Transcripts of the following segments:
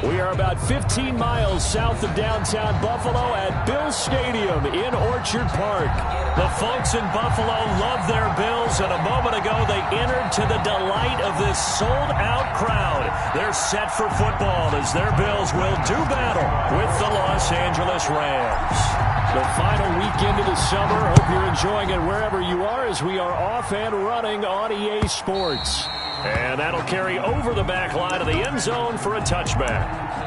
We are about 15 miles south of downtown Buffalo at Bills Stadium in Orchard Park. The folks in Buffalo love their Bills, and a moment ago they entered to the delight of this sold-out crowd. They're set for football as their Bills will do battle with the Los Angeles Rams. The final weekend of the summer. Hope you're enjoying it wherever you are as we are off and running on EA Sports. And that'll carry over the back line of the end zone for a touchback.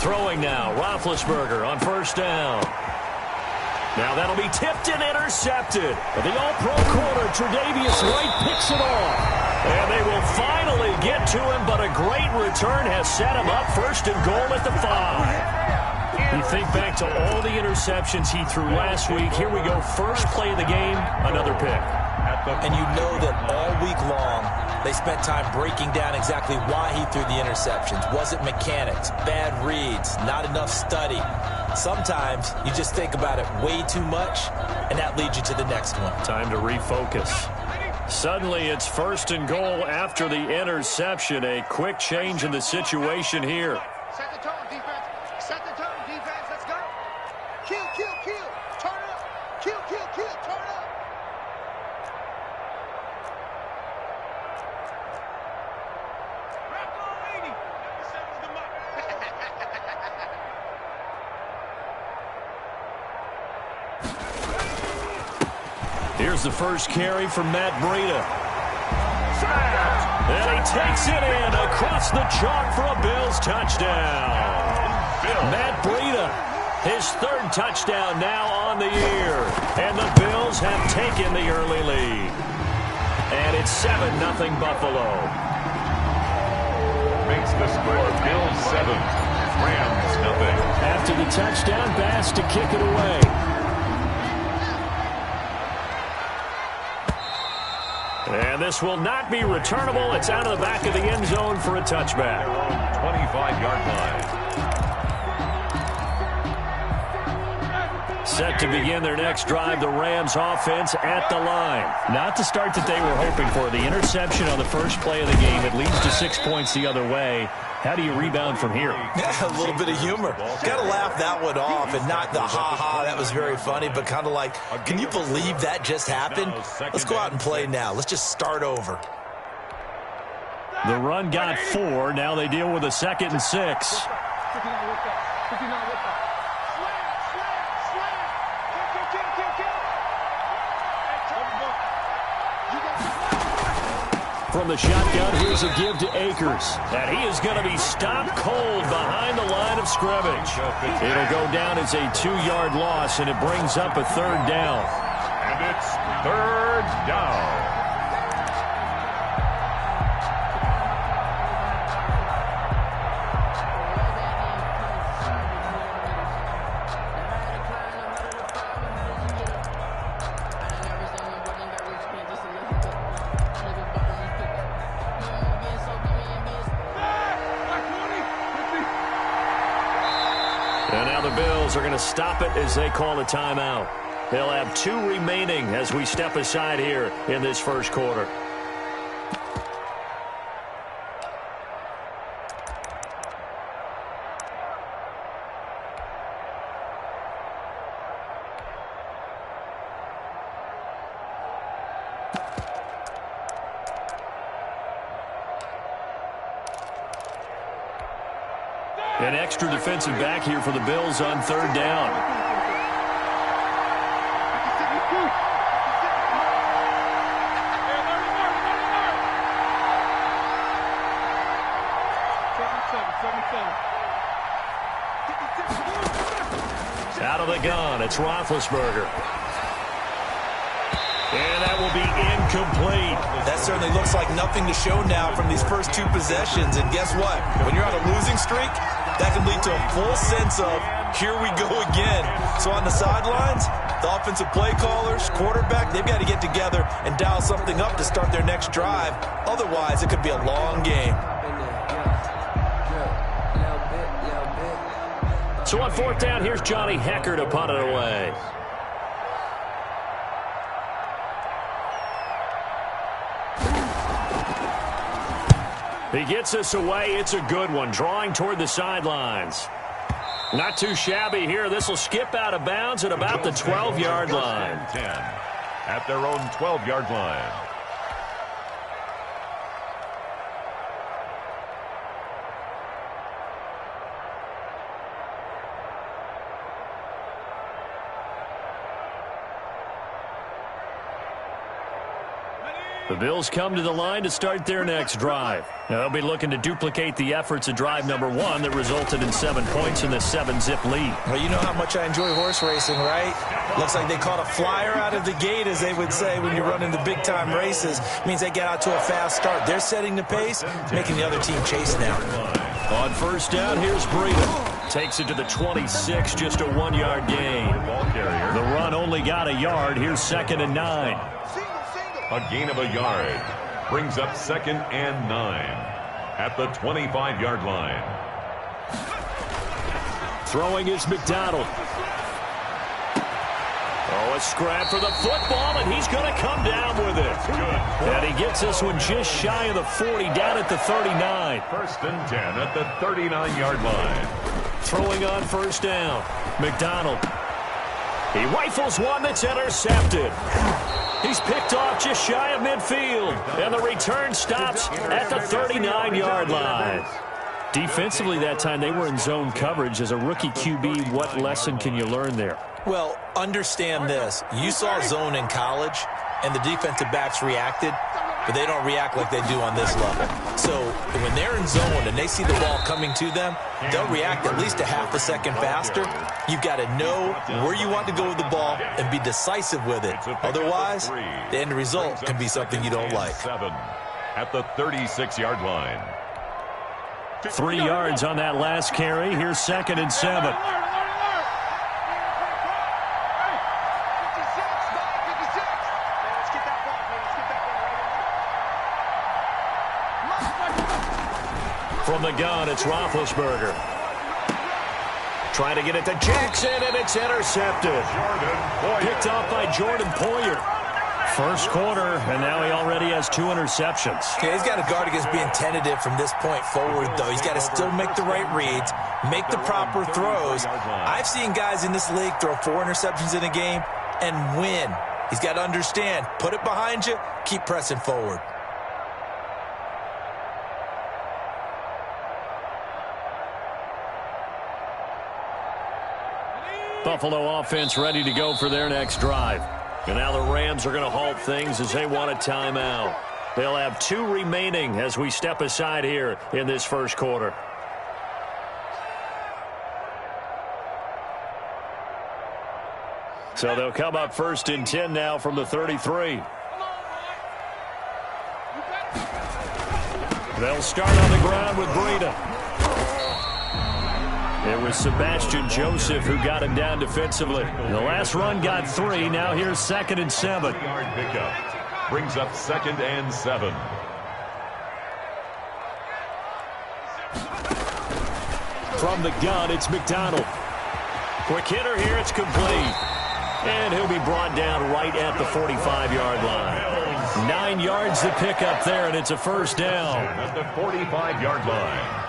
Throwing now, Roethlisberger on first down. Now that'll be tipped and intercepted. But the all-pro corner, Tre'Davious White, picks it off. And they will finally get to him, but a great return has set him up first and goal at the 5. You think back to all the interceptions he threw last week. Here we go, first play of the game, another pick. And you know that all week long, they spent time breaking down exactly why he threw the interceptions. Was it mechanics, bad reads, not enough study? Sometimes you just think about it way too much, and that leads you to the next one. Time to refocus. Suddenly it's first and goal after the interception. A quick change in the situation here. Set the tone, defense. Set the tone, defense. Let's go. Kill, kill, kill. Turn up. Kill, kill, kill. Turn up. Here's the first carry from Matt Breida. And he takes it in across the chalk for a Bills touchdown. Matt Breida, his third touchdown now on the year. And the Bills have taken the early lead. And it's 7-0 Buffalo. Makes the score Bills 7, Rams nothing. After the touchdown, Bass to kick it away. And this will not be returnable. It's out of the back of the end zone for a touchback. 25-yard line. Set to begin their next drive, the Rams offense at the line. Not the start that they were hoping for. The interception on the first play of the game. It leads to 6 points the other way. How do you rebound from here? Yeah, a little bit of humor. Got to laugh that one off, and not the ha-ha, that was very funny, but kind of like, can you believe that just happened? Let's go out and play now. Let's just start over. The run got 4. Now they deal with a 2nd and 6. From the shotgun, here's a give to Akers. And he is going to be stopped cold behind the line of scrimmage. It'll go down as a 2-yard loss, and it brings up a 3rd down. And it's 3rd down. Are going to stop it as they call a timeout. They'll have 2 remaining as we step aside here in this first quarter. An extra defensive back here for the Bills on 3rd down. Out of the gun, it's Roethlisberger. And that will be incomplete. That certainly looks like nothing to show now from these first 2 possessions. And guess what? When you're on a losing streak, that can lead to a full sense of, here we go again. So on the sidelines, the offensive play callers, quarterback, they've got to get together and dial something up to start their next drive. Otherwise, it could be a long game. So on fourth down, here's Johnny Hecker to punt it away. He gets us away. It's a good one, drawing toward the sidelines. Not too shabby here. This will skip out of bounds at about the 12-yard line. 10 at their own 12-yard line. The Bills come to the line to start their next drive. Now, they'll be looking to duplicate the efforts of drive number 1 that resulted in 7 points in the 7-zip lead. Well, you know how much I enjoy horse racing, right? Looks like they caught a flyer out of the gate, as they would say when you're running the big-time races. It means they get out to a fast start. They're setting the pace, making the other team chase now. On first down, here's Breida. Takes it to the 26, just a 1-yard gain. The run only got a yard. Here's 2nd and 9. A gain of a yard brings up 2nd and 9 at the 25-yard line. Throwing is McDonald. Oh, a scrap for the football, and he's going to come down with it. And he gets this one just shy of the 40, down at the 39. 1st and 10 at the 39-yard line. Throwing on first down, McDonald. He rifles one that's intercepted. He's picked off just shy of midfield, and the return stops at the 39-yard line. Defensively that time, they were in zone coverage. As a rookie QB, what lesson can you learn there? Well, understand this. You saw zone in college, and the defensive backs reacted, but they don't react like they do on this level. So when they're in zone and they see the ball coming to them, they'll react at least a half a second faster. You've got to know where you want to go with the ball and be decisive with it. Otherwise, the end result can be something you don't like. 7 at the 36-yard line. 3 yards on that last carry. Here's 2nd and 7. From the gun, it's Roethlisberger. Trying to get it to Jackson, and it's intercepted. Picked off by Jordan Poyer. First quarter, and now he already has 2 interceptions. Okay, he's got to guard against being tentative from this point forward, though. He's got to still make the right reads, make the proper throws. I've seen guys in this league throw 4 interceptions in a game and win. He's got to understand, put it behind you, keep pressing forward. Buffalo offense ready to go for their next drive. And now the Rams are going to halt things as they want a timeout. They'll have 2 remaining as we step aside here in this first quarter. So they'll come up 1st and 10 now from the 33. They'll start on the ground with Breida. It was Sebastian Joseph who got him down defensively. The last run got 3. Now here's 2nd and 7. Yard pickup brings up 2nd and 7. From the gun, it's McDonald. Quick hitter here, it's complete. And he'll be brought down right at the 45-yard line. 9 yards to pick up there, and it's a first down. At the 45-yard line.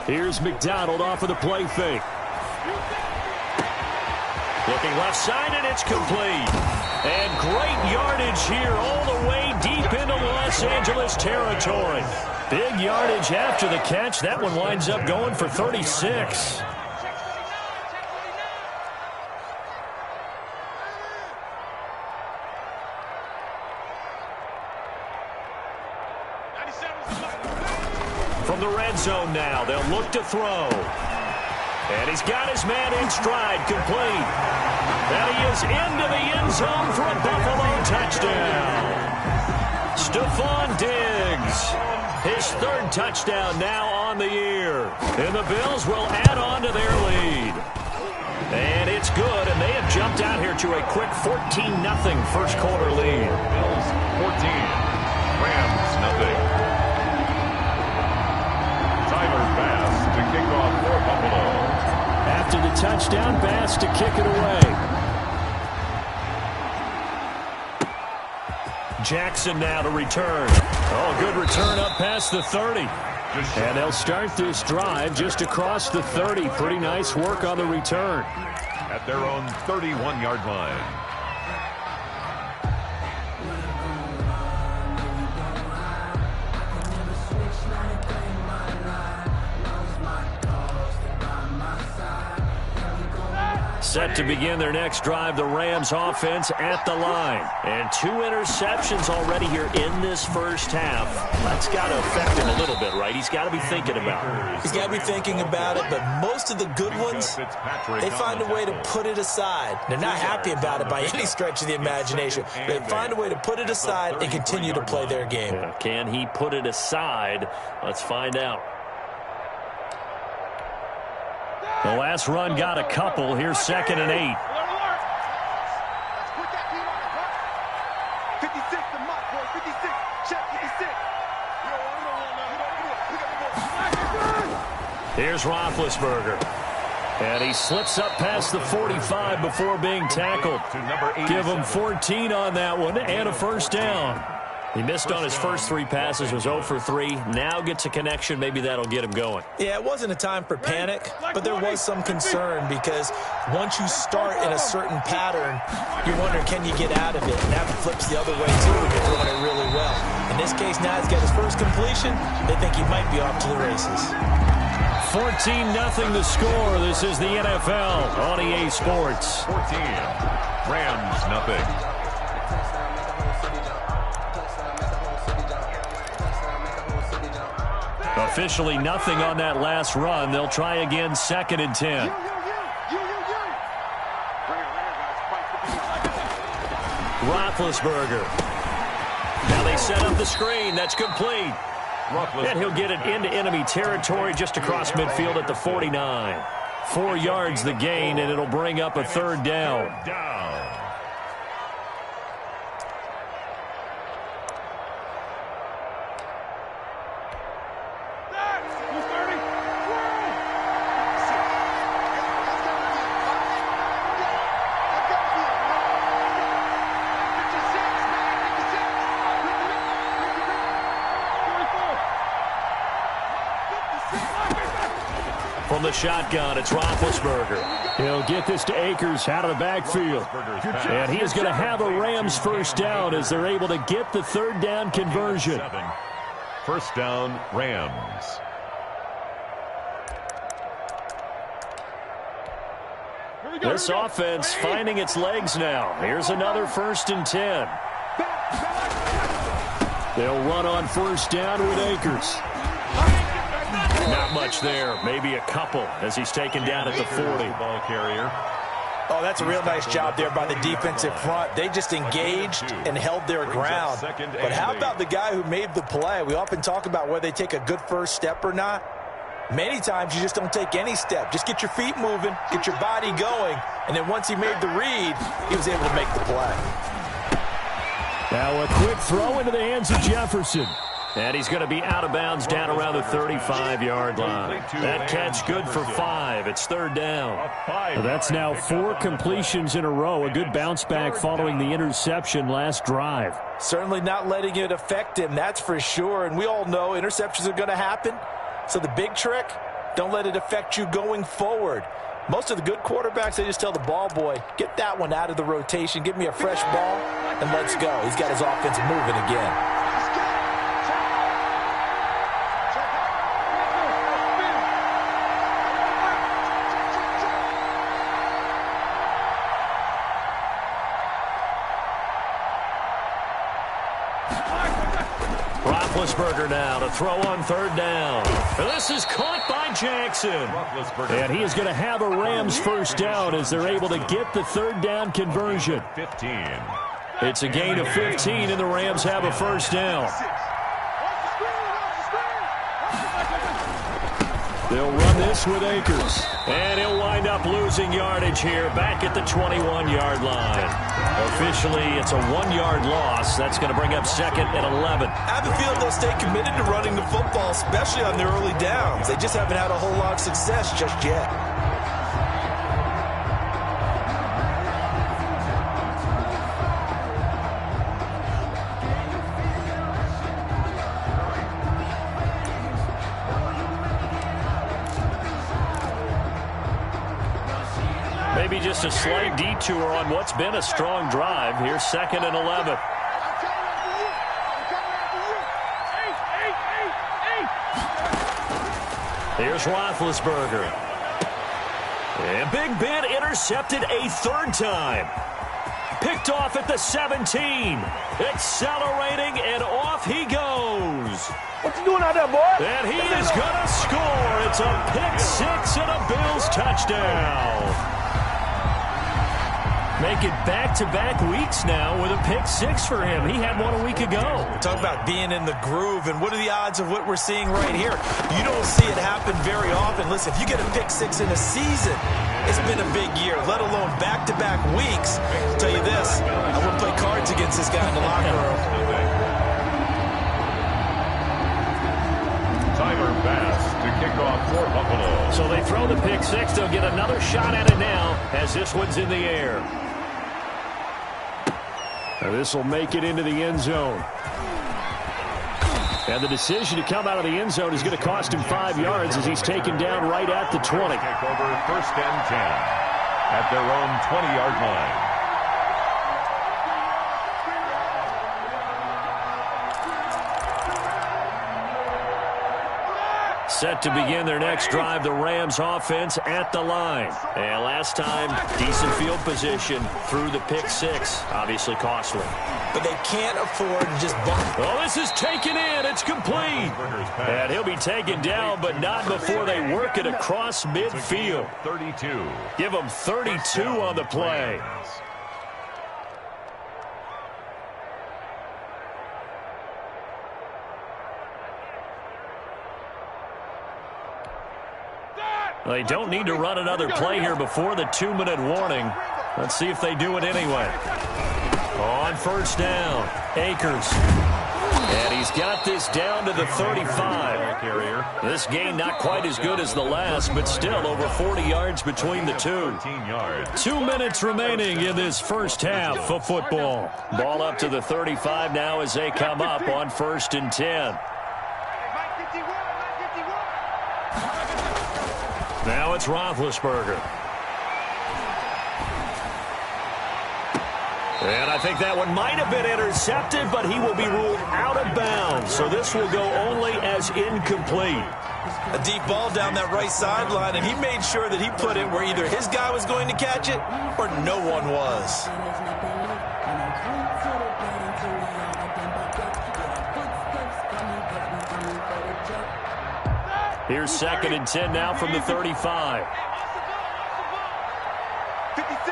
Here's McDonald off of the play fake. Looking left side, and it's complete. And great yardage here all the way deep into Los Angeles territory. Big yardage after the catch. That one winds up going for 36. From the red zone now, they'll look to throw. And he's got his man in stride, complete. And he is into the end zone for a Buffalo touchdown. Stephon Diggs, his third touchdown now on the year. And the Bills will add on to their lead. And it's good, and they have jumped out here to a quick 14-0 first quarter lead. Bills 14, Rams nothing. Tyler Bass to kick off for Buffalo. After the touchdown, Bass to kick it away. Jackson now to return. Oh, good return up past the 30. And they'll start this drive just across the 30. Pretty nice work on the return. At their own 31-yard line. Set to begin their next drive, the Rams offense at the line. And 2 interceptions already here in this first half. That's got to affect him a little bit, right? He's got to be thinking about it. He's got to be thinking about it, but most of the good ones, they find a way to put it aside. They're not happy about it by any stretch of the imagination. They find a way to put it aside and continue to play their game. Yeah, can he put it aside? Let's find out. The last run got a couple. Here's 2nd and 8. Here's Roethlisberger. And he slips up past the 45 before being tackled. Give him 14 on that one and a first down. He missed on his first 3 passes, was 0 for 3. Now gets a connection. Maybe that'll get him going. Yeah, it wasn't a time for panic, but there was some concern because once you start in a certain pattern, you're wondering, can you get out of it? And that flips the other way, too, when you're throwing it really well. In this case, now he's got his first completion. They think he might be off to the races. 14-0 the score. This is the NFL on EA Sports. 14, Rams nothing. Officially nothing on that last run. They'll try again, 2nd and 10. Roethlisberger. Now they set up the screen. That's complete. And he'll get it into enemy territory just across midfield at the 49. 4 yards the gain, and it'll bring up a 3rd down. From the shotgun, it's Roethlisberger. He'll get this to Akers out of the backfield. And he is going to have a Rams first down as they're able to get the 3rd down conversion. First down, Rams. This offense finding its legs now. Here's another 1st and 10. They'll run on first down with Akers. Not much there. Maybe a couple as he's taken down at the 40. Ball carrier. Oh, that's a real nice job there by the defensive front. They just engaged and held their ground. But how about the guy who made the play? We often talk about whether they take a good first step or not. Many times you just don't take any step. Just get your feet moving, get your body going, and then once he made the read, he was able to make the play. Now a quick throw into the hands of Jefferson. And he's going to be out of bounds down around the 35-yard line. That catch good for 5. It's 3rd down. Well, that's now 4 completions in a row. A good bounce back following the interception last drive. Certainly not letting it affect him, that's for sure. And we all know interceptions are going to happen. So the big trick, don't let it affect you going forward. Most of the good quarterbacks, they just tell the ball boy, get that one out of the rotation, give me a fresh ball, and let's go. He's got his offense moving again. Roethlisberger now to throw on third down. This is caught by Jackson. And he is going to have a Rams first down as they're able to get the third down conversion. 15. It's a gain of 15, and the Rams have a first down. They'll run this with Akers. And he'll wind up losing yardage here back at the 21-yard line. Officially, it's a 1-yard loss. That's going to bring up second and 11. I have a feeling they'll stay committed to running the football, especially on their early downs. They just haven't had a whole lot of success just yet. Maybe just a slight detour on what's been a strong drive. Here's second and 11. Here's Roethlisberger. And Big Ben intercepted a third time. Picked off at the 17. Accelerating, and off he goes. What you doing out there, boy? And he is going to score. It's a pick-6 and a Bills touchdown. Make it back-to-back weeks now with a pick-6 for him. He had one a week ago. Talk about being in the groove, and what are the odds of what we're seeing right here? You don't see it happen very often. Listen, if you get a pick-6 in a season, it's been a big year, let alone back-to-back weeks. I'll tell you this, I wouldn't play cards against this guy in the locker room. Tyler Bass to kick off for Buffalo. So they throw the pick-6. They'll get another shot at it now as this one's in the air. Now this will make it into the end zone. And the decision to come out of the end zone is going to cost him 5 yards as he's taken down right at the 20. Kick over first and 10 at their own 20-yard line. Set to begin their next drive, the Rams offense at the line. And last time, decent field position through the pick-6. Obviously costly. But they can't afford to just bump. Oh, this is taken in. It's complete. And he'll be taken down, but not before they work it across midfield. 32. Give them 32 on the play. They don't need to run another play here before the 2-minute warning. Let's see if they do it anyway. On first down, Akers. And he's got this down to the 35. This game not quite as good as the last, but still over 40 yards between the two. 2 minutes remaining in this first half of football. Ball up to the 35 now as they come up on first and 10. Now it's Roethlisberger. And I think that one might have been intercepted, but he will be ruled out of bounds. So this will go only as incomplete. A deep ball down that right sideline, and he made sure that he put it where either his guy was going to catch it or no one was. Here's second and 10 now from the 35. 56,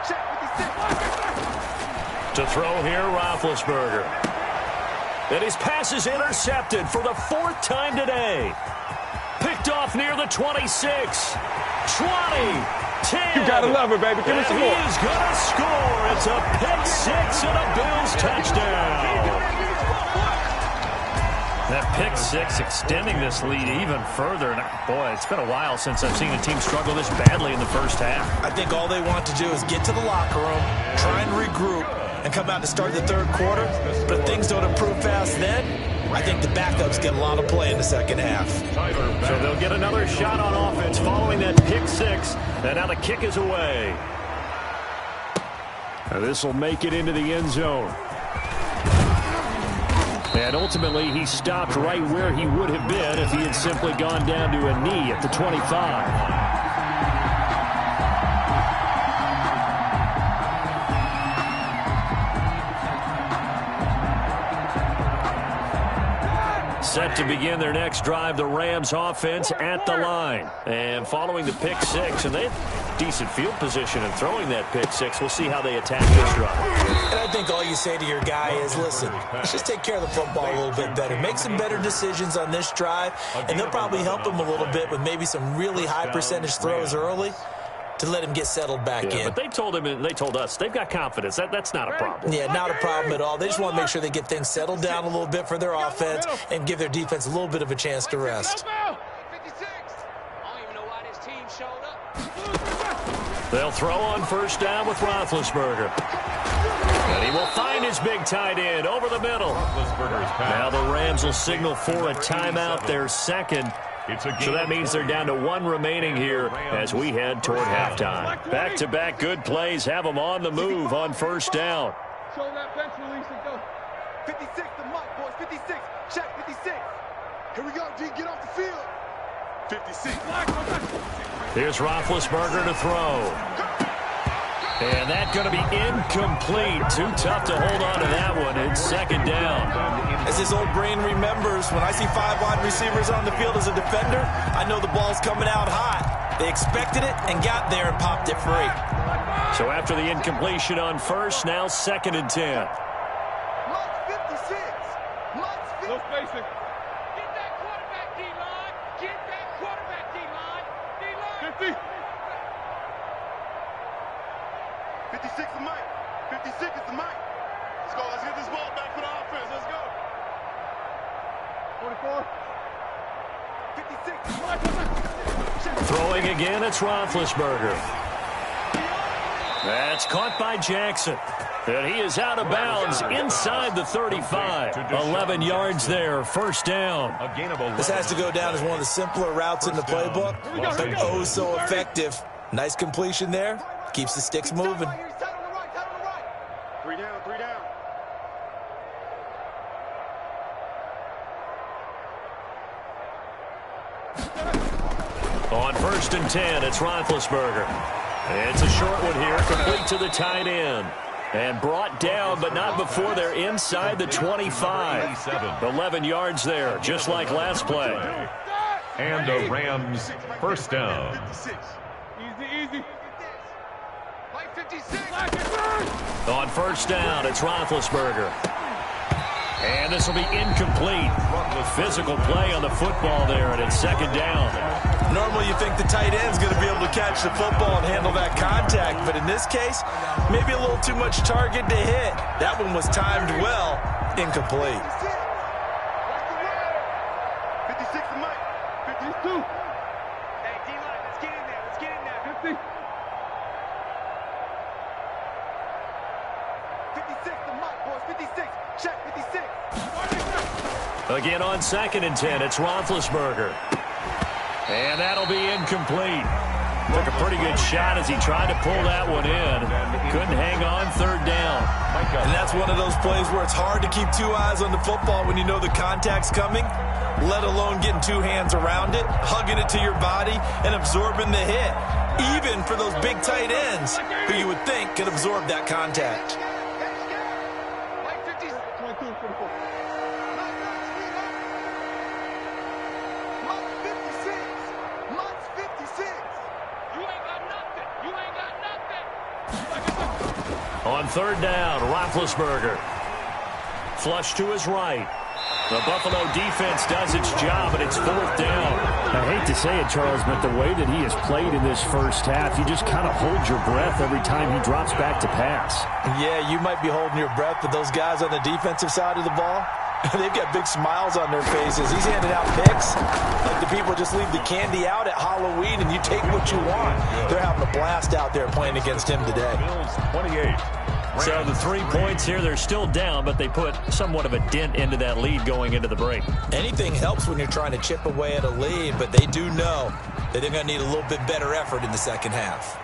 check 56. To throw here, Roethlisberger. And his pass is intercepted for the 4th time today. Picked off near the 26. 20. 10. You gotta love it, baby. Give me some more. He is gonna score. It's a pick-6 and a Bills touchdown. That pick-6 extending this lead even further. And boy, it's been a while since I've seen a team struggle this badly in the first half. I think all they want to do is get to the locker room, try and regroup, and come out to start the third quarter. But if things don't improve fast then, I think the backups get a lot of play in the second half. So they'll get another shot on offense following that pick-6. And now the kick is away. This will make it into the end zone. And ultimately, he stopped right where he would have been if he had simply gone down to a knee at the 25. set to begin their next drive, the Rams offense at the line. And following the pick six, and they have decent field position in throwing that pick six. We'll see how they attack this drive. And I think all you say to your guy is, listen, let's just take care of the football a little bit better. Make some better decisions on this drive, and they'll probably help him a little bit with maybe some really high percentage throws early to let him get settled back in. But they told him, and they told us, they've got confidence. That's not a problem. Yeah, not a problem at all. They just want to make sure they get things settled down a little bit for their offense and give their defense a little bit of a chance to rest. They'll throw on first down with Roethlisberger. And he will find his big tight end over the middle. Now the Rams will signal for a timeout, their second. So that means they're down to one remaining here as we head toward halftime. Back-to-back good plays have them on the move on first down. Show that bench release and go. 56, the mark, boys. 56. Check 56. Here we go, G. Get off the field. 56. Here's Roethlisberger to throw. And that's going to be incomplete. Too tough to hold on to that one. It's second down. As his old brain remembers, when I see 5 wide receivers on the field as a defender, I know the ball's coming out hot. They expected it and got there and popped it free. So after the incompletion on first, now second and 10. Mark 56. Mark 56. No spacing. Get that quarterback, D-line. Get that quarterback, D-line. D-line. 50. 56 is Mike. 56 is the Mike. Let's go. Let's get this ball back for the offense. Let's go. 44. 56. Throwing again, it's Roethlisberger. That's caught by Jackson. And he is out of bounds inside the 35. 11 yards there, first down. This has to go down as one of the simpler routes in the playbook, but oh so effective. Nice completion there. Keeps the sticks moving. Three down, 3 down. On first and 10, it's Roethlisberger. It's a short one here, complete to the tight end. And brought down, but not before they're inside the 25. 11 yards there, just like last play. And the Rams first down. 56. Easy. Mike 56. On first down, it's Roethlisberger. And this will be incomplete. Physical play on the football there, and it's second down. Normally you think the tight end's going to be able to catch the football and handle that contact, but in this case, maybe a little too much target to hit. That one was timed well, incomplete. 56 to Mike. 52. Hey, D-line, let's get in there. Let's get in there. 50. 56 to Mike, boys. 56. Check 56. Again on second and 10, it's Roethlisberger. And that'll be incomplete. Took a pretty good shot as he tried to pull that one in. Couldn't hang on, third down. And that's one of those plays where it's hard to keep 2 eyes on the football when you know the contact's coming, let alone getting 2 hands around it, hugging it to your body, and absorbing the hit. Even for those big tight ends who you would think could absorb that contact. Mike 50. 22, 44. Mike 56. Mike's 56. You ain't got nothing. You ain't got nothing. On third down, Roethlisberger. Flush to his right. The Buffalo defense does its job, and it's fourth down. I hate to say it, Charles, but the way that he has played in this first half, you just kind of hold your breath every time he drops back to pass. Yeah, you might be holding your breath, but those guys on the defensive side of the ball, they've got big smiles on their faces. He's handing out picks like the people just leave the candy out at Halloween and you take what you want. They're having a blast out there playing against him today. Bills 28. So the 3 points here, they're still down, but they put somewhat of a dent into that lead going into the break. Anything helps when you're trying to chip away at a lead, but they do know that they're going to need a little bit better effort in the second half.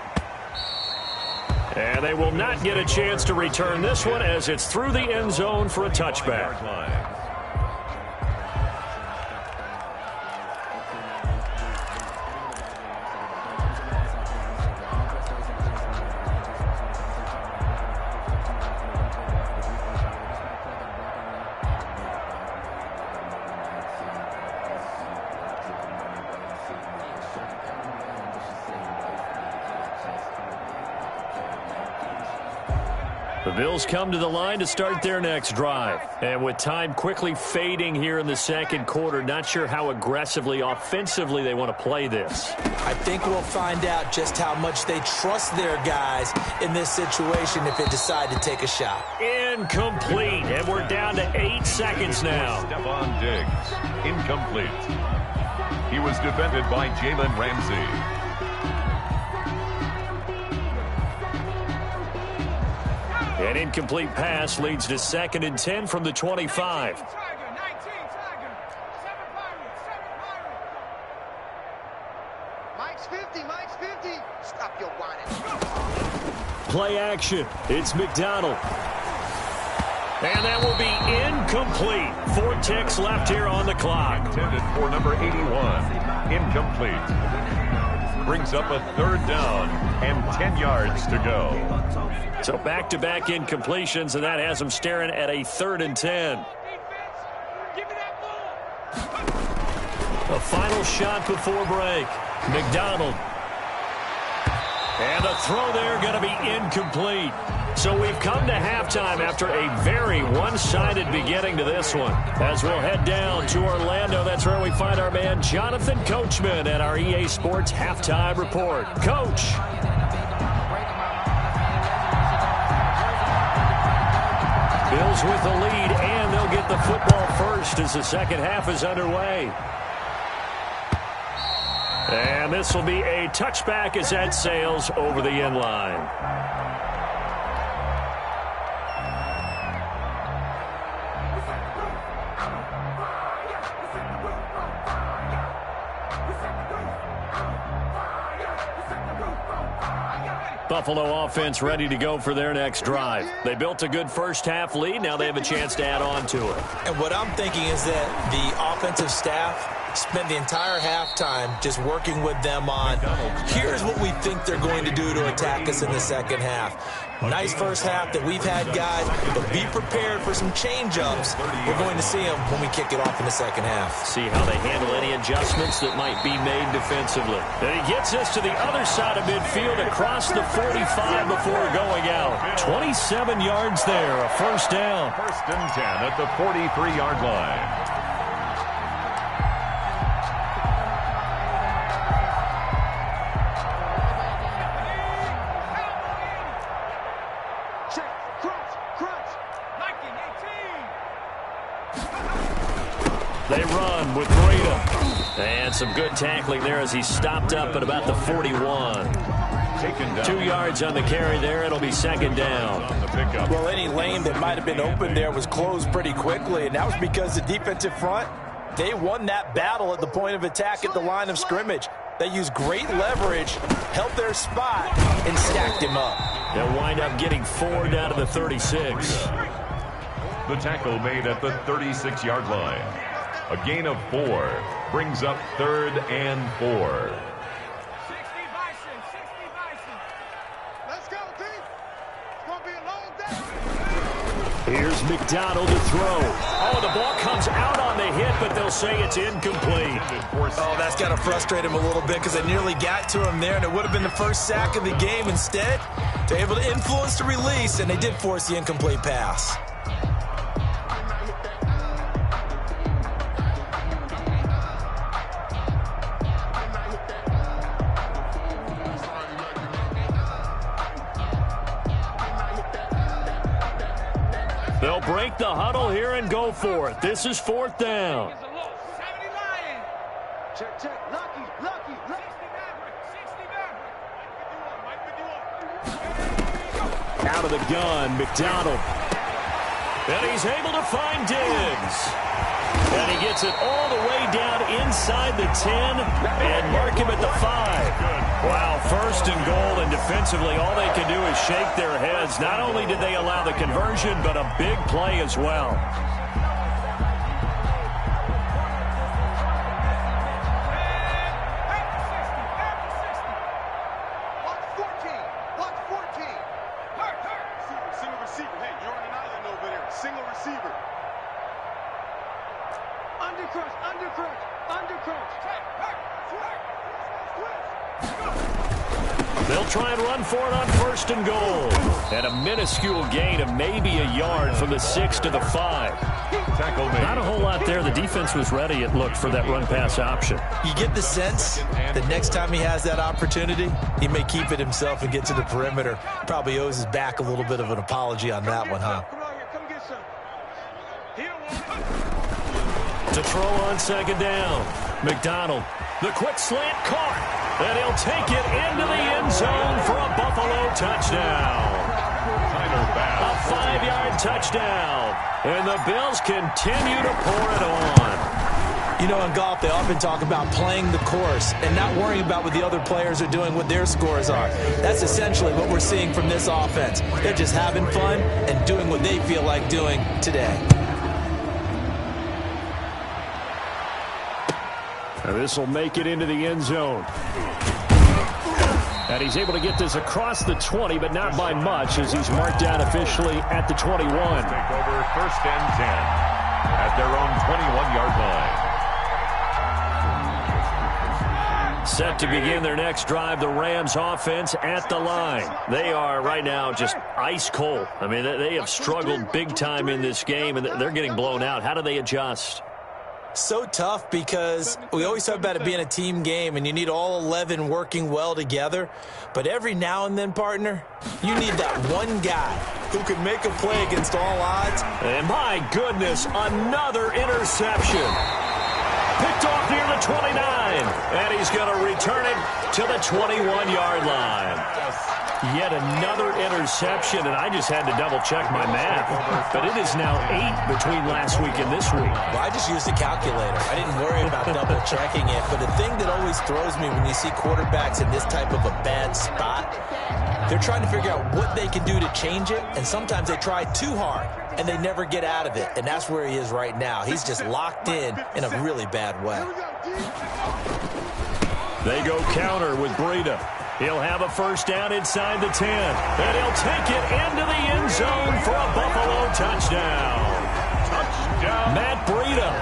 And they will not get a chance to return this one as it's through the end zone for a touchback. The Bills come to the line to start their next drive. And with time quickly fading here in the second quarter, not sure how aggressively, offensively they want to play this. I think we'll find out just how much they trust their guys in this situation if they decide to take a shot. Incomplete, and we're down to 8 seconds now. Stephon Diggs, incomplete. He was defended by Jalen Ramsey. An incomplete pass leads to 2nd and 10 from the 25. Mike's 50, Mike's 50. Stop your whining. Play action. It's McDonald. And that will be incomplete. 4 ticks left here on the clock. Intended for number 81. Incomplete. Brings up a 3rd down and 10 yards to go. So back-to-back incompletions, and that has them staring at a 3rd and 10. The final shot before break. McDonald. And the throw there going to be incomplete. So we've come to halftime after a very one-sided beginning to this one. As we'll head down to Orlando, that's where we find our man Jonathan Coachman at our EA Sports Halftime Report. Coach. Bills with the lead, and they'll get the football first as the second half is underway. And this will be a touchback as that sails over the end line. Buffalo offense ready to go for their next drive. They built a good first-half lead. Now they have a chance to add on to it. And what I'm thinking is that the offensive staff spent the entire halftime just working with them on, here's what we think they're going to do to attack us in the second half. Nice first half that we've had, guys, but be prepared for some change-ups. We're going to see them when we kick it off in the second half. See how they handle any adjustments that might be made defensively. And he gets us to the other side of midfield across the 45 before going out. 27 yards there, a first down. 1st and 10 at the 43-yard line. They run with Breda. And some good tackling there as he stopped up at about the 41. 2 yards on the carry there. It'll be 2nd down. Well, any lane that might have been open there was closed pretty quickly, and that was because the defensive front, they won that battle at the point of attack at the line of scrimmage. They used great leverage, held their spot, and stacked him up. They'll wind up getting 4 down to the 36. The tackle made at the 36-yard line. A gain of 4 brings up 3rd and 4. 60 Bison, 60 Bison. Let's go, team. It's going to be a long day. Here's McDonald to throw. Oh, the ball comes out on the hit, but they'll say it's incomplete. Oh, that's got to frustrate him a little bit because they nearly got to him there, and it would have been the first sack of the game. Instead, they're able to influence the release, and they did force the incomplete pass. They'll break the huddle here and go for it. This is 4th down. Check, check. Lucky. Out of the gun, McDonald. And he's able to find Diggs. And he gets it all the way down inside the 10 and mark him at the 5. Wow, 1st and goal, and defensively all they can do is shake their heads. Not only did they allow the conversion, but a big play as well. Single receiver. Hey, you're on an island over there. Single receiver. Undercrush. They'll try and run for it on 1st and goal. And a minuscule gain of maybe a yard from the 6 to the 5. Tackle made. Not a whole lot there. The defense was ready, it looked, for that run-pass option. You get the sense that next time he has that opportunity, he may keep it himself and get to the perimeter. Probably owes his back a little bit of an apology on that one, huh? Come get some. To throw on 2nd down. McDonald, the quick slant caught. And he'll take it into the end zone for a Buffalo touchdown. A 5-yard touchdown. And the Bills continue to pour it on. You know, in golf, they often talk about playing the course and not worrying about what the other players are doing, what their scores are. That's essentially what we're seeing from this offense. They're just having fun and doing what they feel like doing today. Now this will make it into the end zone. And he's able to get this across the 20, but not by much, as he's marked down officially at the 21. Take over 1st and 10 at their own 21-yard line. Set to begin their next drive, the Rams offense at the line. They are right now just ice cold. I mean, they have struggled big time in this game, and they're getting blown out. How do they adjust? So tough, because we always talk about it being a team game and you need all 11 working well together. But every now and then, partner, you need that one guy who can make a play against all odds. And my goodness, another interception. Picked off near the 29. And he's going to return it to the 21-yard line. Yet another interception, and I just had to double-check my math. But it is now 8 between last week and this week. Well, I just used a calculator. I didn't worry about double-checking it. But the thing that always throws me when you see quarterbacks in this type of a bad spot, they're trying to figure out what they can do to change it, and sometimes they try too hard, and they never get out of it. And that's where he is right now. He's just locked in a really bad way. They go counter with Breida. He'll have a 1st down inside the 10. And he'll take it into the end zone for a Buffalo touchdown. Matt Breida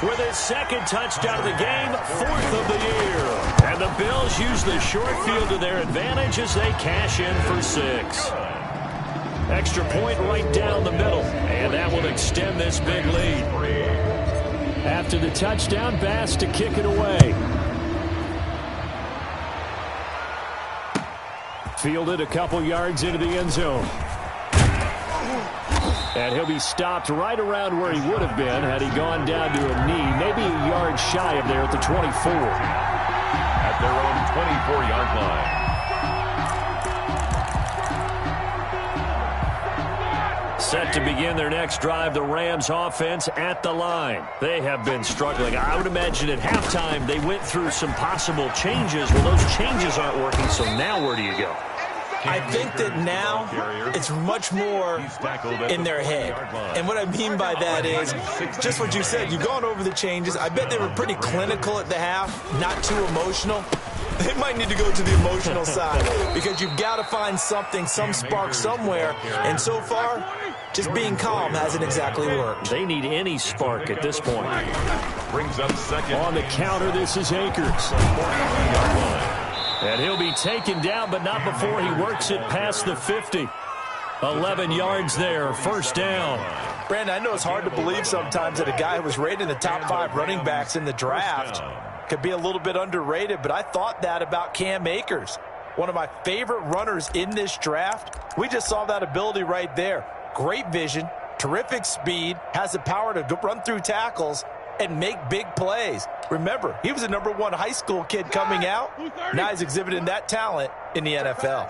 with his 2nd touchdown of the game, 4th of the year. And the Bills use the short field to their advantage as they cash in for 6. Extra point right down the middle. And that will extend this big lead. After the touchdown, Bass to kick it away. Fielded a couple yards into the end zone. And he'll be stopped right around where he would have been had he gone down to a knee, maybe a yard shy of there at the 24. At their own 24-yard line. Set to begin their next drive, the Rams offense at the line. They have been struggling. I would imagine at halftime they went through some possible changes. Well, those changes aren't working, so now where do you go? I think that now it's much more in their head. And what I mean by that is just what you said. You've gone over the changes. I bet they were pretty clinical at the half, not too emotional. They might need to go to the emotional side because you've got to find something, some spark somewhere. And so far, just being calm hasn't exactly worked. They need any spark at this point. Brings up 2nd. On the counter, this is Akers. And he'll be taken down, but not before he works it past the 50. 11 yards there, 1st down. Brandon, I know it's hard to believe sometimes that a guy who was rated in the top 5 running backs in the draft could be a little bit underrated, but I thought that about Cam Akers. One of my favorite runners in this draft. We just saw that ability right there. Great vision, terrific speed, has the power to run through tackles and make big plays. Remember, he was a #1 high school kid coming out. Now he's exhibiting that talent in the NFL.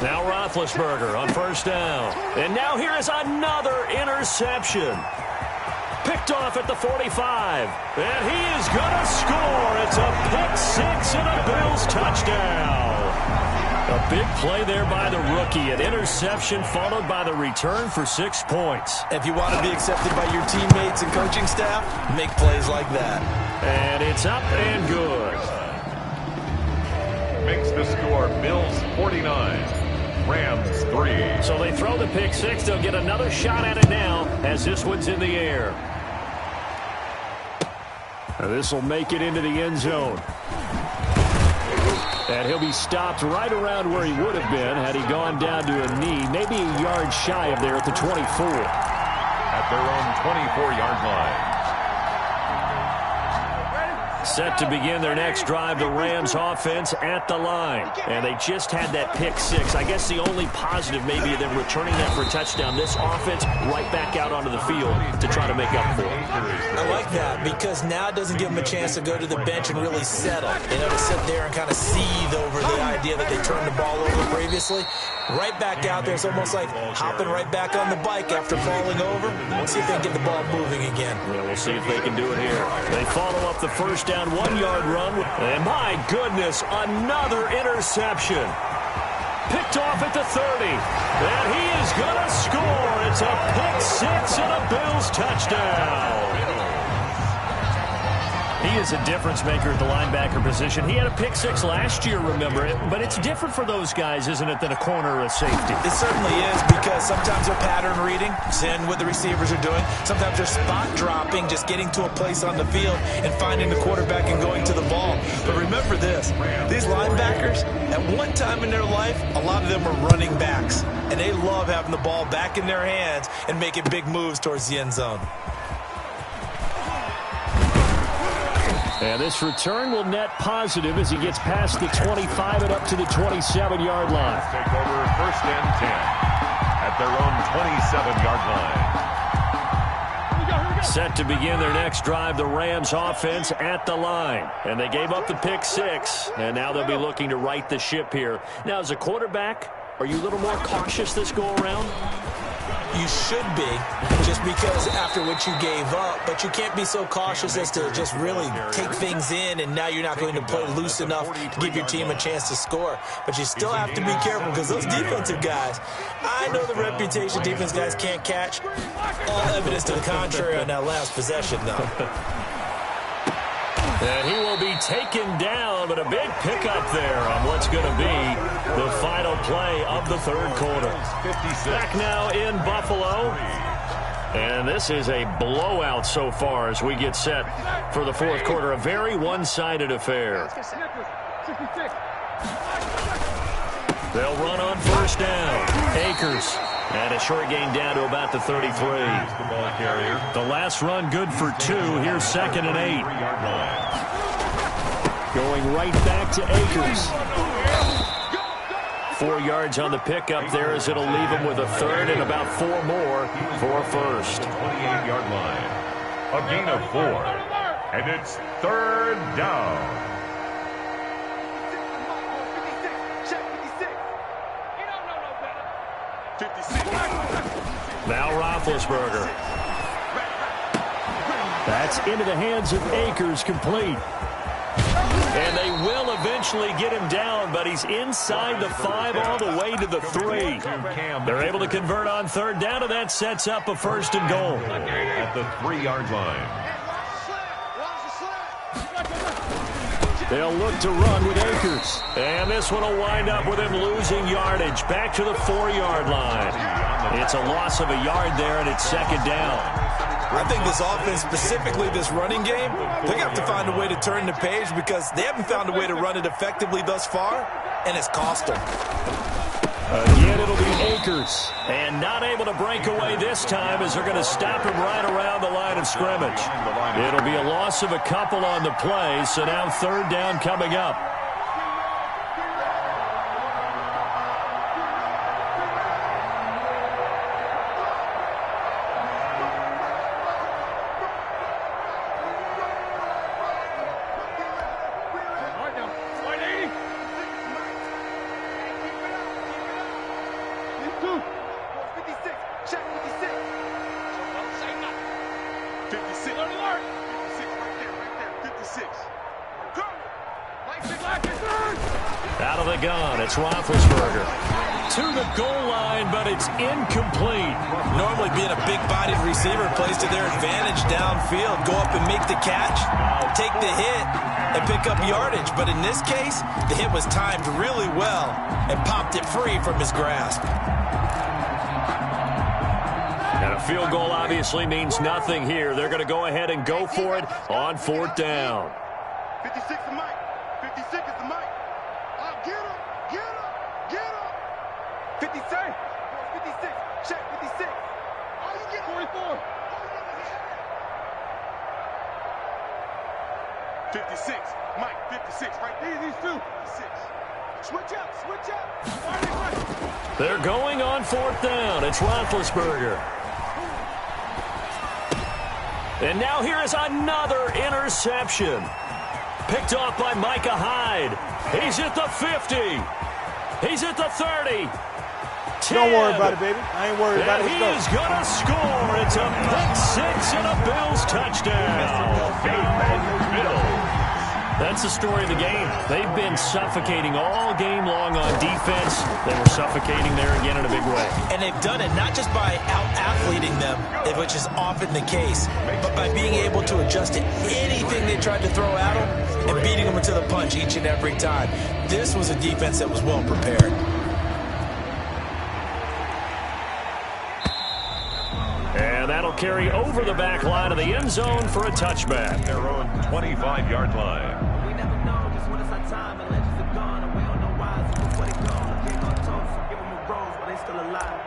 Now Roethlisberger on 1st down. And now here is another interception. Picked off at the 45. And he is going to score. It's a pick 6 and a Bills touchdown. A big play there by the rookie. An interception followed by the return for 6 points. If you want to be accepted by your teammates and coaching staff, make plays like that. And it's up and good. Makes the score Bills 49, Rams 3. So they throw the pick 6. They'll get another shot at it now as this one's in the air. This will make it into the end zone. And he'll be stopped right around where he would have been had he gone down to a knee, maybe a yard shy of there at the 24. At their own 24-yard line. Set to begin their next drive, the Rams offense at the line. And they just had that pick six. I guess the only positive maybe of them returning that for a touchdown. This offense right back out onto the field to try to make up for it. I like that because now it doesn't give them a chance to go to the bench and really settle. You know, to sit there and kind of seethe over the idea that they turned the ball over previously. Right back out there. It's almost like hopping right back on the bike after falling over. Let's see if they can get the ball moving again. Yeah, we'll see if they can do it here. They follow up the first down 1-yard run. And my goodness, another interception. Picked off at the 30. And he is going to score. It's a pick six and a Bills touchdown. He is a difference maker at the linebacker position. He had a pick six last year, remember it. But it's different for those guys, isn't it, than a corner or a safety? It certainly is because sometimes they're pattern reading, seeing what the receivers are doing. Sometimes they're spot dropping, just getting to a place on the field and finding the quarterback and going to the ball. But remember this, these linebackers, at one time in their life, a lot of them were running backs. And they love having the ball back in their hands and making big moves towards the end zone. And this return will net positive as he gets past the 25 and up to the 27-yard line. Take over first and 10 at their own 27-yard line. Set to begin their next drive, the Rams offense at the line. And they gave up the pick six, and now they'll be looking to right the ship here. Now, as a quarterback, are you a little more cautious this go-around? You should be, just because after what you gave up, but you can't be so cautious as to just really take things in, and now you're not going to play loose enough to give your team a chance to score. But you still have to be careful because those defensive guys, I know the reputation defense guys can't catch. All evidence to the contrary on that last possession, though. And he will be taken down, but a big pickup there on what's going to be the final play of the third quarter. Back now in Buffalo. And this is a blowout so far as we get set for the fourth quarter. A very one-sided affair. They'll run on first down. Akers. And a short gain down to about the 33. The last run good for 2. Here's 2nd and 8. Going right back to Akers. 4 yards on the pickup there as it'll leave him with a third and about 4 more for a first. 28-yard line. A gain of 4. And it's third down. Now Roethlisberger. That's into the hands of Akers, complete. And they will eventually get him down, but he's inside the 5 all the way to the 3. They're able to convert on third down, and that sets up a first and goal. At the 3-yard line. They'll look to run with Akers. And this one will wind up with him losing yardage. Back to the 4-yard line. It's a loss of a yard there, and it's 2nd down. I think this offense, specifically this running game, they have to find a way to turn the page because they haven't found a way to run it effectively thus far, and it's cost them. Again, it'll be Akers. And not able to break away this time as they're going to stop him right around the line of scrimmage. It'll be a loss of a couple on the play, so now third down coming up. Out of the gun, it's Roethlisberger. To the goal line, but it's incomplete. Normally being a big-bodied receiver plays to their advantage downfield. Go up and make the catch, take the hit, and pick up yardage. But in this case, the hit was timed really well and popped it free from his grasp. And a field goal obviously means nothing here. They're going to go ahead and go for it on 4th down. 56 is Mike. 56 is the Mike. Get him! Get him! Get him! 56! 56! Check 56! All you get 44! 56! Mike, 56, right there. These two. 56. Switch up, switch up. They're going on 4th down. It's Roethlisberger. And now here is another interception. Picked off by Micah Hyde. He's at the 50. He's at the 30. 10. Don't worry about it, baby. I ain't worried about it. And he is going to score. It's a pick six and a Bills touchdown. That's the story of the game. They've been suffocating all game long on defense. They were suffocating there again in a big way. And they've done it not just by out-athleting them, which is often the case, but by being able to adjust to anything they tried to throw at them and beating them to the punch each and every time. This was a defense that was well prepared. And that'll carry over the back line of the end zone for a touchback. Their own 25-yard line. We never know just when it's our time and legends are gone and we don't know why. So just let it go. Give them a toast, give them a rose, but they still alive.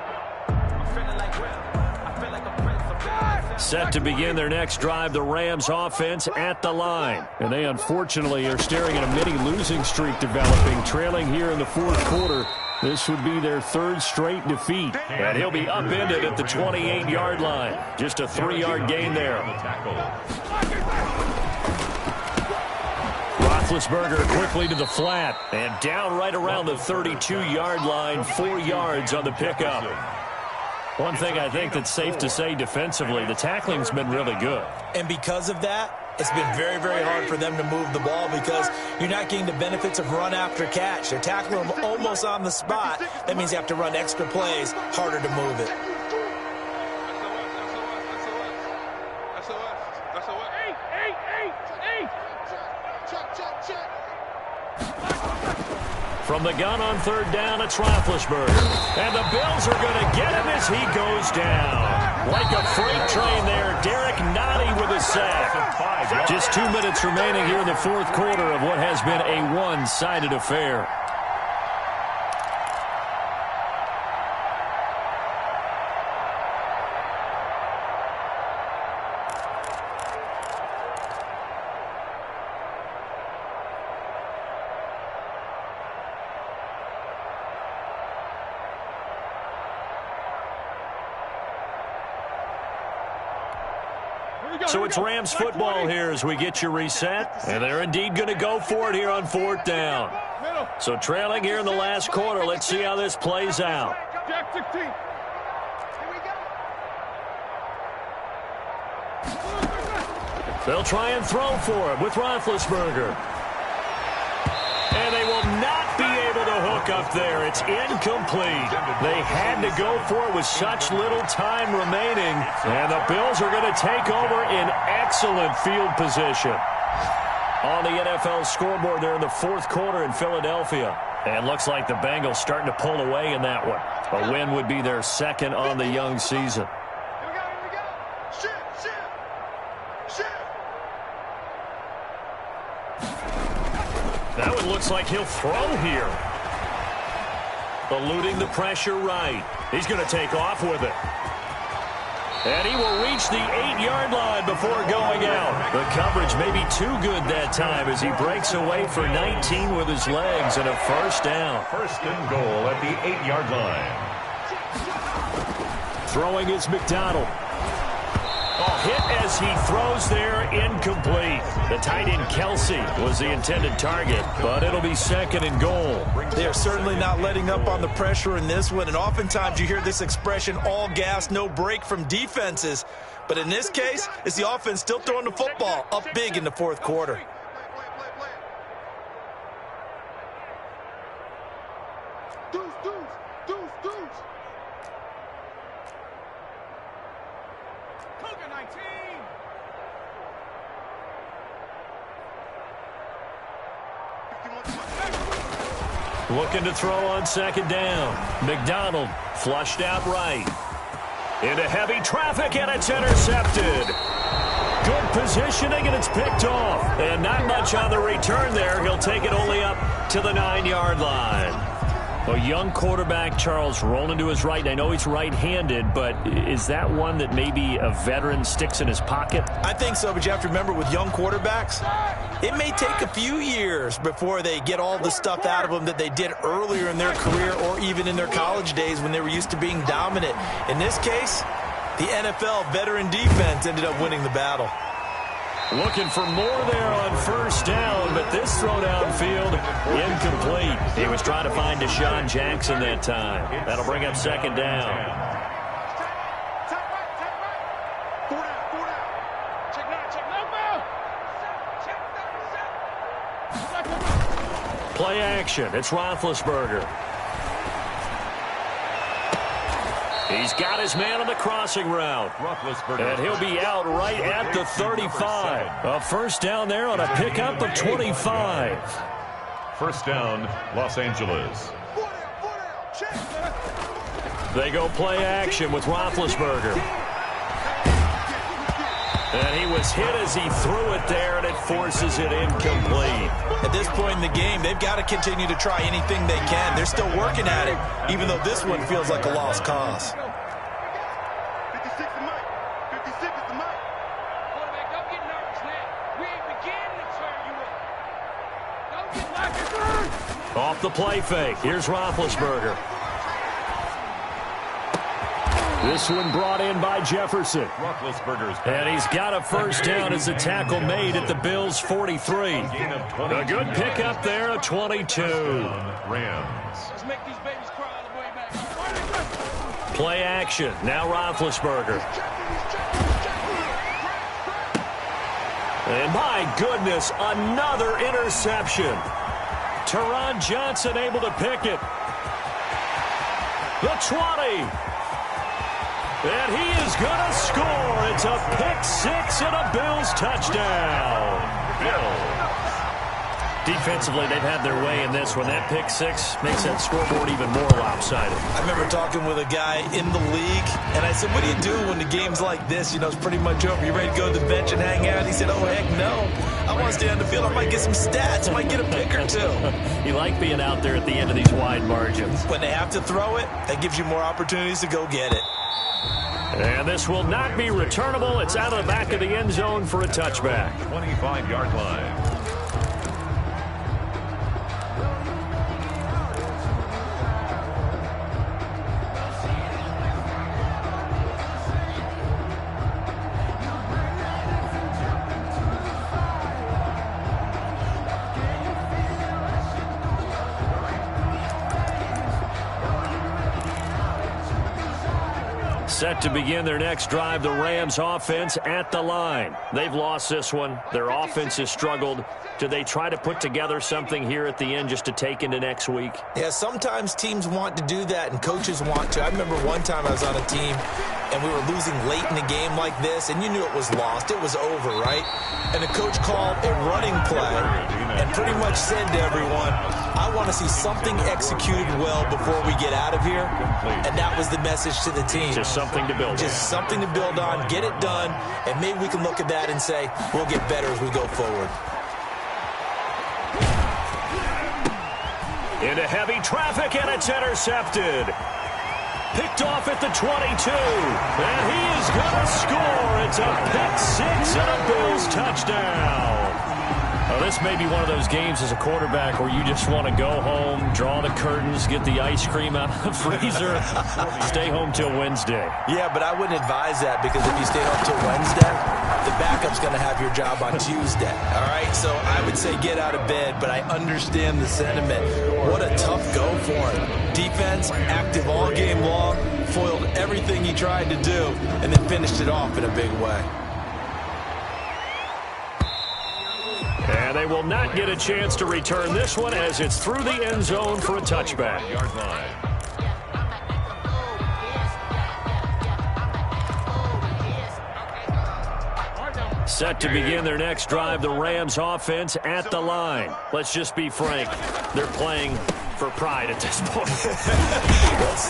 I'm feeling like real. I feel like a prince. I'm feeling like Set to begin their next drive, the Rams offense at the line. And they unfortunately are staring at a mini losing streak developing, trailing here in the 4th quarter. This would be their 3rd straight defeat. And he'll be upended at the 28-yard line. Just a 3-yard gain there. Roethlisberger quickly to the flat. And down right around the 32-yard line, 4 yards on the pickup. One thing I think that's safe to say defensively, the tackling's been really good. And because of that, it's been very, very hard for them to move the ball because you're not getting the benefits of run after catch. They're tackling them almost on the spot. That means you have to run extra plays, harder to move it. From the gun on 3rd down, it's Roethlisberger. And the Bills are going to get him as he goes down. Like a freight train there, Derek Nottie with a sack. Just 2 minutes remaining here in the 4th quarter of what has been a one-sided affair. So it's Rams football here as we get you reset. And they're indeed going to go for it here on 4th down. So trailing here in the last quarter. Let's see how this plays out. Jack 16. They'll try and throw for it with Roethlisberger. And they will not be able to hook up there. It's incomplete. They had to go for it with such little time remaining. And the Bills are going to take over in excellent field position. On the NFL scoreboard there in the 4th quarter in Philadelphia. And looks like the Bengals starting to pull away in that one. A win would be their 2nd on the young season. That one looks like he'll throw here. Eluding the pressure right. He's going to take off with it. And he will reach the 8-yard line before going out. The coverage may be too good that time as he breaks away for 19 with his legs and a 1st down. 1st and goal at the 8-yard line. Throwing is McDonald. Hit as he throws there, incomplete. The tight end Kelsey was the intended target, but it'll be 2nd and goal. They are certainly not letting up on the pressure in this one, and oftentimes you hear this expression, all gas, no break from defenses. But in this case, it's the offense still throwing the football up big in the 4th quarter. Looking to throw on 2nd down. McDonald flushed out right. Into heavy traffic, and it's intercepted. Good positioning, and it's picked off. And not much on the return there. He'll take it only up to the 9-yard line. A young quarterback, Charles, rolling to his right. And I know he's right-handed, but is that one that maybe a veteran sticks in his pocket? I think so, but you have to remember with young quarterbacks, it may take a few years before they get all the stuff out of them that they did earlier in their career or even in their college days when they were used to being dominant. In this case, the NFL veteran defense ended up winning the battle. Looking for more there on first down, but this throw downfield incomplete. He was trying to find Deshaun Jackson that time. That'll bring up second down. Play action. It's Roethlisberger. He's got his man on the crossing route. And he'll be out right at the 35. A first down there on a pickup of 25. First down, Los Angeles. They go play action with Roethlisberger. And he was hit as he threw it there, and it forces it incomplete. At this point in the game, they've got to continue to try anything they can. They're still working at it, even though this one feels like a lost cause. 56 is Mike. 56 is the Mike. Quarterback, don't get nervous, man. We ain't beginning to turn you up. Don't get like it. Off the play fake. Here's Roethlisberger. This one brought in by Jefferson. And he's got a first down as the tackle made at the Bills' 43. A good pickup there, a 22. Let's make these babies cry all the way back. Play action. Now Roethlisberger. And my goodness, another interception. Teron Johnson able to pick it. The 20. And he is going to score. It's a pick-6 and a Bills touchdown. Bills. Defensively, they've had their way in this one. That pick-6 makes that scoreboard even more lopsided. I remember talking with a guy in the league, and I said, what do you do when the game's like this? You know, it's pretty much over. You ready to go to the bench and hang out? He said, oh, heck no. I want to stay on the field. I might get some stats. I might get a pick or two. You like being out there at the end of these wide margins. When they have to throw it, that gives you more opportunities to go get it. And this will not be returnable. It's out of the back of the end zone for a touchback. 25-yard line. Set to begin their next drive, the Rams offense at the line. They've lost this one. Their offense has struggled. Do they try to put together something here at the end just to take into next week? Yeah, sometimes teams want to do that and coaches want to. I remember one time I was on a team and we were losing late in a game like this, and you knew it was lost. It was over, right? And the coach called a running play and pretty much said to everyone, I want to see something executed well before we get out of here. And that was the message to the team. Just something to build on. Just something to build on, get it done, and maybe we can look at that and say, we'll get better as we go forward. Into heavy traffic, and it's intercepted. Picked off at the 22. And he is going to score. It's a pick-6 and a Bills touchdown. Well, this may be one of those games as a quarterback where you just want to go home, draw the curtains, get the ice cream out of the freezer, stay home till Wednesday. Yeah, but I wouldn't advise that, because if you stay home till Wednesday, the backup's going to have your job on Tuesday. All right, so I would say get out of bed, but I understand the sentiment. What a tough go for him. Defense, active all game long, foiled everything he tried to do, and then finished it off in a big way. And they will not get a chance to return this one as it's through the end zone for a touchback. Set to begin their next drive, the Rams offense at the line. Let's just be frank, they're playing for pride at this point.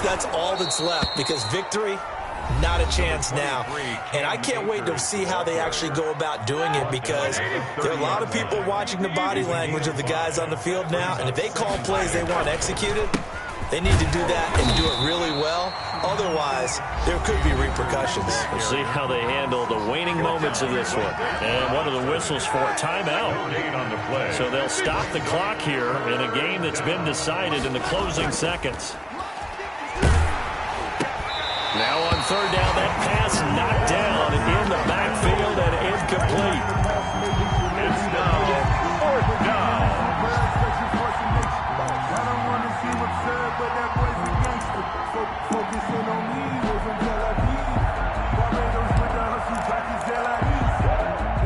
That's all that's left, because victory Not a chance now. And I can't wait to see how they actually go about doing it, because there are a lot of people watching the body language of the guys on the field now, and if they call plays they want executed, they need to do that and do it really well. Otherwise, there could be repercussions. We'll see how they handle the waning moments of this one. And one of the whistles for a timeout. So they'll stop the clock here in a game that's been decided in the closing seconds. Now on third down, that pass knocked down in the backfield and incomplete. It's now fourth down.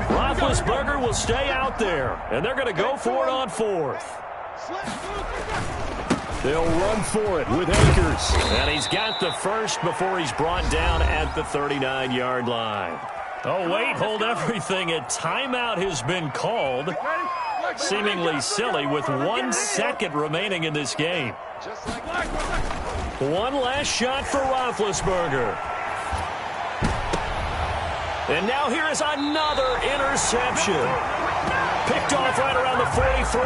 Roethlisberger will stay out there, and they're going to go for it on fourth. They'll run for it with Akers. And he's got the first before he's brought down at the 39-yard line. Oh, wait, hold everything. A timeout has been called. Seemingly silly with 1 second remaining in this game. One last shot for Roethlisberger. And now here is another interception. Picked off right around the 43.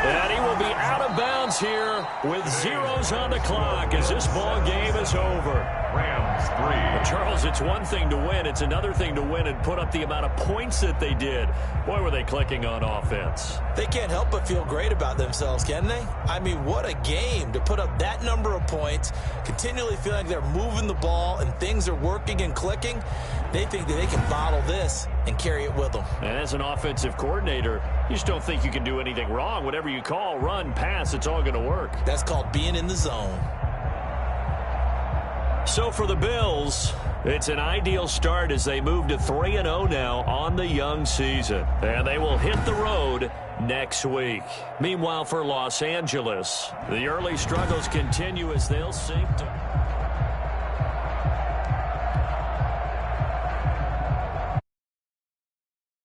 And he will be out of bounds here with zeros on the clock as this ball game is over. Rams 3. Well, Charles, it's one thing to win. It's another thing to win and put up the amount of points that they did. Boy, were they clicking on offense. They can't help but feel great about themselves, can they? I mean, what a game to put up that number of points, continually feeling like they're moving the ball and things are working and clicking. They think that they can bottle this and carry it with them. And as an offensive coordinator, you just don't think you can do anything wrong. Whatever you call, run, pass, it's all going to work. That's called being in the zone. So for the Bills, it's an ideal start as they move to 3-0 now on the young season. And they will hit the road next week. Meanwhile, for Los Angeles, the early struggles continue as they'll sink to...